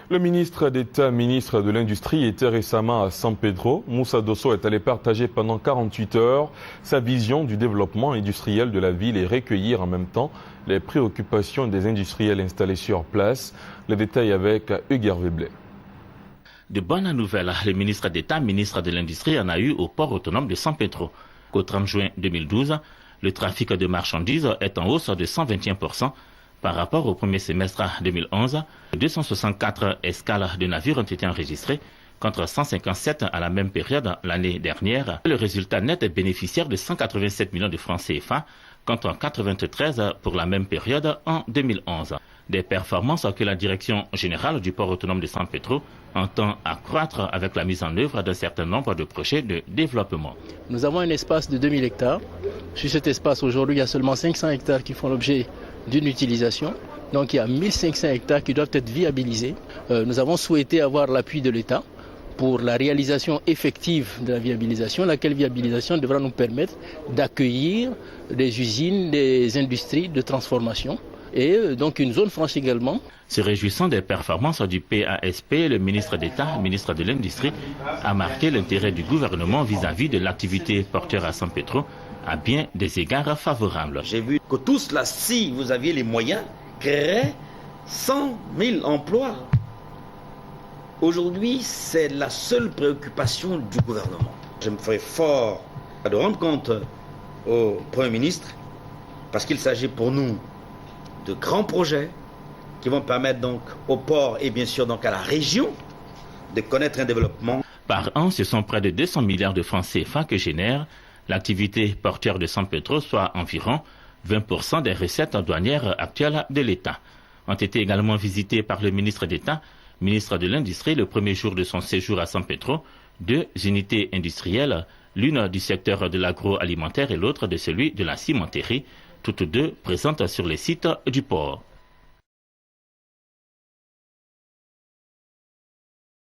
Le ministre d'État, ministre de l'Industrie, était récemment à San Pedro. Moussa Dosso est allé partager pendant 48 heures sa vision du développement industriel de la ville et recueillir en même temps les préoccupations des industriels installés sur place. Les détails avec Hugues Blais. De bonnes nouvelles, le ministre d'État, ministre de l'Industrie, en a eu au port autonome de San Pedro. Au 30 juin 2012, le trafic de marchandises est en hausse de 121%. Par rapport au premier semestre 2011, 264 escales de navires ont été enregistrées contre 157 à la même période l'année dernière. Le résultat net est bénéficiaire de 187 millions de francs CFA contre 93 pour la même période en 2011. Des performances que la direction générale du port autonome de San Pedro entend accroître avec la mise en œuvre d'un certain nombre de projets de développement. Nous avons un espace de 2000 hectares. Sur cet espace, aujourd'hui, il y a seulement 500 hectares qui font l'objet d'une utilisation. Donc il y a 1500 hectares qui doivent être viabilisés. Nous avons souhaité avoir l'appui de l'État pour la réalisation effective de la viabilisation, laquelle viabilisation devra nous permettre d'accueillir des usines, des industries de transformation et donc une zone franche également. Se réjouissant des performances du PASP, le ministre d'État, ministre de l'Industrie, a marqué l'intérêt du gouvernement vis-à-vis de l'activité porteur à San Pedro à bien des égards favorables. J'ai vu que tout cela, si vous aviez les moyens, créerait 100 000 emplois. Aujourd'hui, c'est la seule préoccupation du gouvernement. Je me ferai fort de rendre compte au Premier ministre, parce qu'il s'agit pour nous de grands projets qui vont permettre donc au port et bien sûr donc à la région de connaître un développement. Par an, ce sont près de 200 milliards de francs CFA que génère l'activité portuaire de San Pedro, soit environ 20% des recettes douanières actuelles de l'État. Ont été également visités par le ministre d'État, ministre de l'Industrie, le premier jour de son séjour à San Pedro, 2 unités industrielles, l'une du secteur de l'agroalimentaire et l'autre de celui de la cimenterie, toutes deux présentes sur les sites du port.